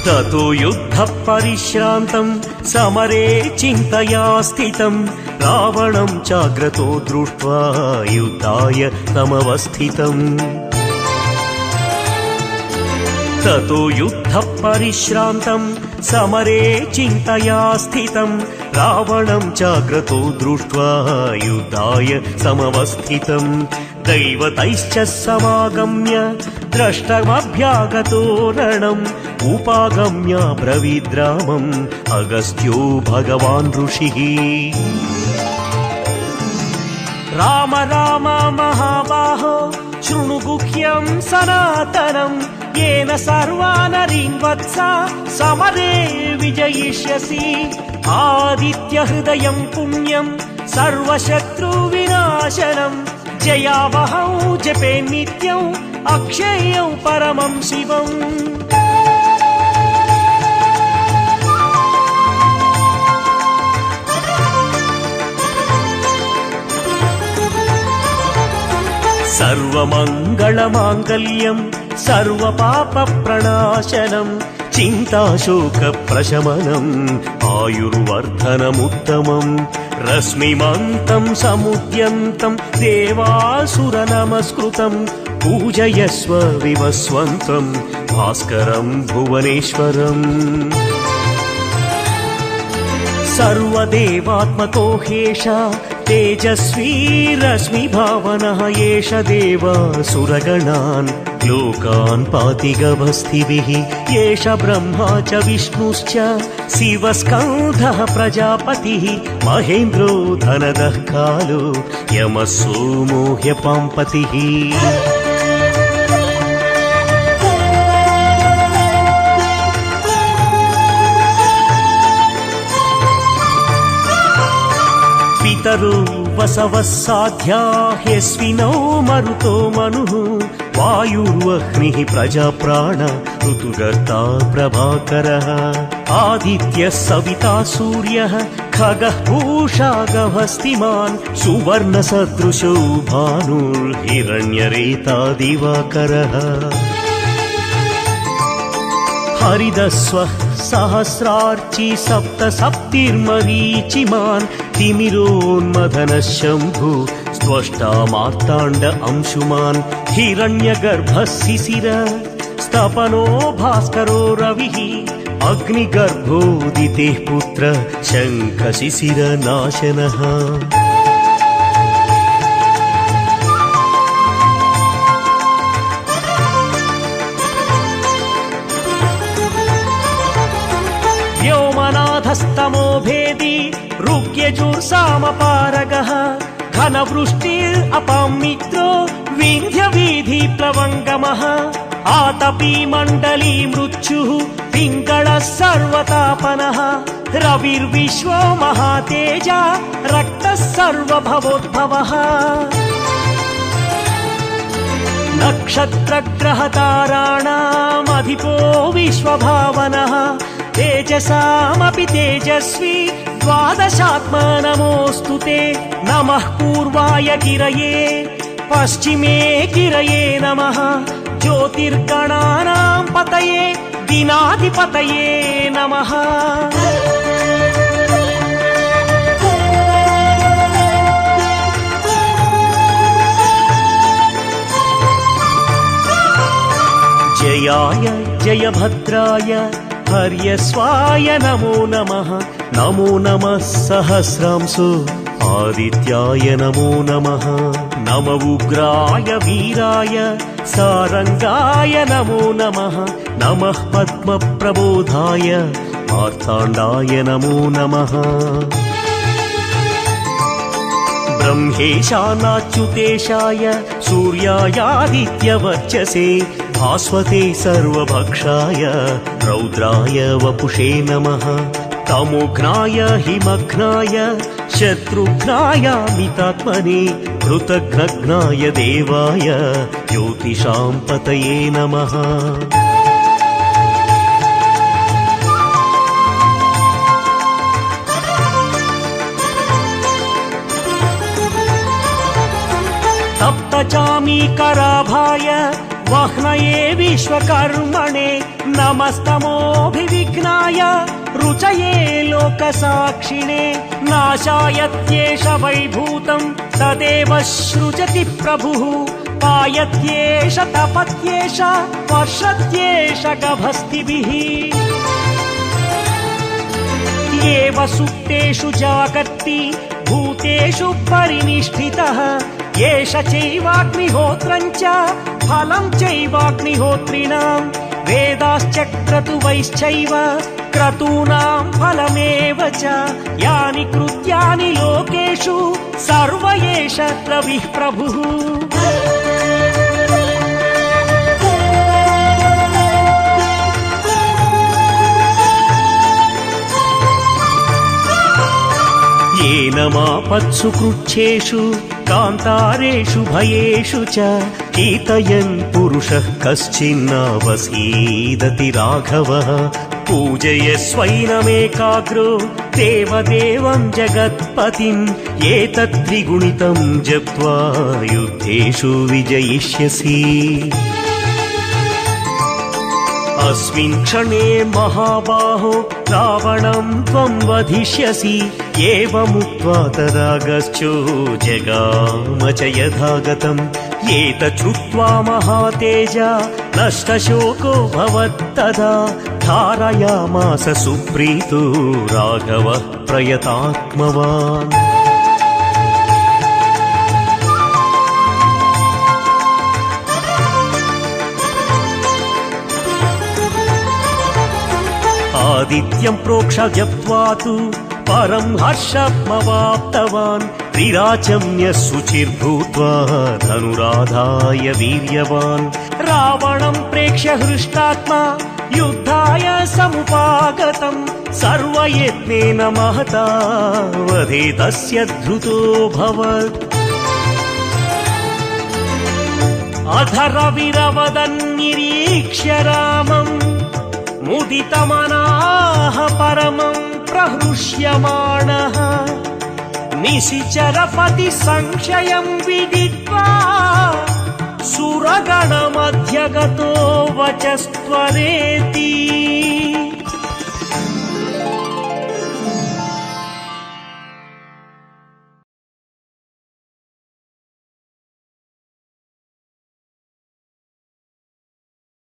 ततो युद्ध परिश्रान्तं समरे चिन्तया स्थितं रावणं चाग्रतो दृष्ट्वा युद्धाय तमवस्थितम् ततो युद्ध परिश्रान्तं समरे चिन्तया स्थितं रावणं चाग्रतो दृष्ट्वा युद्धाय समवस्थितं दैवतैश्च समागम्य द्रष्टमभ्यागतो रणम् उपागम्य ब्रवीद्रामम् अगस्त्यो भगवान् ऋषिः राम राम महाबाहो शृणु गुह्यं सनातनम् येन सर्वानरीन् वत्सा समरे विजयिष्यसि आदित्य हृदयं पुण्यं सर्वशत्रुविनाशनम् जयावहं जपे नित्यम् अक्षय्यं परमं शिवम् सर्वमङ्गलमाङ्गल्यं सर्वपापप्रणाशनं चिन्ताशोकप्रशमनम् आयुर्वर्धनमुत्तमम् रश्मिमन्तं समुद्यन्तं देवासुरनमस्कृतं पूजयस्व विवस्वन्तं भास्करं भुवनेश्वरम् सर्वदेवात्मको ह्येषा तेजस्वी रश्मिभावनः एष देवासुरगणान् लोकान् पाति गभस्तिभिः एष ब्रह्मा च विष्णुश्च शिवस्कन्धः प्रजापतिः महेन्द्रो धनदः कालो यमः सोमो ह्यपाम्पतिः पितरो वसवः साध्या ह्यश्विनौ मरुतो मनुः वायुर्वह्निः प्रजाप्राण ऋतुगर्ता प्रभाकरः आदित्यः सविता सूर्यः खगः पूषा गभस्तिमान् सुवर्णसदृशो भानुर्हिरण्यरेता दिवाकरः हरिदस्वः सहस्रार्ची सप्त सप्तिर्मरीचिमान् तिमिरोन्मदनः शम्भु स्त्वष्टा मार्ताण्ड अंशुमान् हिरण्यगर्भः शिशिर स्तपनो भास्करो रविः अग्निगर्भोदितेः पुत्र शङ्खशिशिरनाशनः व्योमनाथस्तमो भेदी ऋग्यजुर्सामपारगः घनवृष्टिरपां मित्रो विन्ध्यवीधिप्लवङ्गमः आतपी मण्डली मृत्युः पिङ्गळः सर्वतापनः रविर्विश्वो महातेजा रक्तः सर्वभवोद्भवः नक्षत्रग्रहताराणामधिपो विश्वभावनः तेजसामपि तेजस्वी द्वादशात्मा नमोऽस्तु ते नमः पूर्वाय गिरये पश्चिमे गिरये नमः ज्योतिर्गणानां पतये दिनाधिपतये नमः जयाय जयभद्राय हर्यस्वाय नमो नमः नमो नमः सहस्रांशो आदित्याय नमो नमः नम उग्राय वीराय सारंगाय नमो नमः नमः पद्मप्रबोधाय मार्ताण्डाय नमो नमः ब्रह्मेशानाच्युतेशाय सूर्यायादित्यवर्चसे भास्वते सर्वभक्षाय रौद्राय वपुषे नमः तमोघ्नाय हिमघ्नाय शत्रुघ्नाय मितात्मने कृतघ्नघ्नाय देवाय ज्योतिषां पतये नमः तप्तचामीकराभाय वह्नये विश्वकर्मणे नमस्तमोऽभिविघ्नाय रुचये लोकसाक्षिणे नाशायत्येष वैभूतं तदेव सृजति प्रभुः पायत्येष तपत्येष वर्षत्येष गभस्तिभिः एव सुप्तेषु जागर्ति भूतेषु परिनिष्ठितः एष चैवाग्निहोत्रं च फलं चैवाग्निहोत्रिणां वेदाश्च क्रतुवैश्चैव क्रतूनां फलमेव च यानि कृत्यानि लोकेषु सर्व एष रविः प्रभुः येनमापत्सु कृच्छेषु कान्तारेषु भयेषु च कीर्तयन् पुरुषः कश्चिन्नावसीदति राघवः पूजयस्वैनमेकाग्रो देवदेवं जगत्पतिम् एतत् त्रिगुणितं जप्त्वा युद्धेषु विजयिष्यसि अस्मिन् क्षणे महाबाहो रावणं त्वं वधिष्यसि एवमुक्त्वा तदागच्छो जगाम च यथागतम् एतच्छ्रुत्वा महातेजा नष्टशोको भवत्तदा धारयामास सुप्रीतो राघवः प्रयतात्मवान् आदित्यं प्रोक्ष जप्त्वा तु परं हर्षमवाप्तवान् त्रिराचम्य शुचिर्भूत्वा धनुराधाय वीर्यवान् रावणं प्रेक्ष्य हृष्टात्मा युद्धाय समुपागतं सर्वयत्नेन महता वधे तस्य धृतोऽभवत् अधरविरवदन्निरीक्ष्य रामम् मुदितमनाः परमं प्रहृष्यमाणः निशिचरपति संशयं विदित्वा सुरगणमध्यगतो वचस्त्वरेति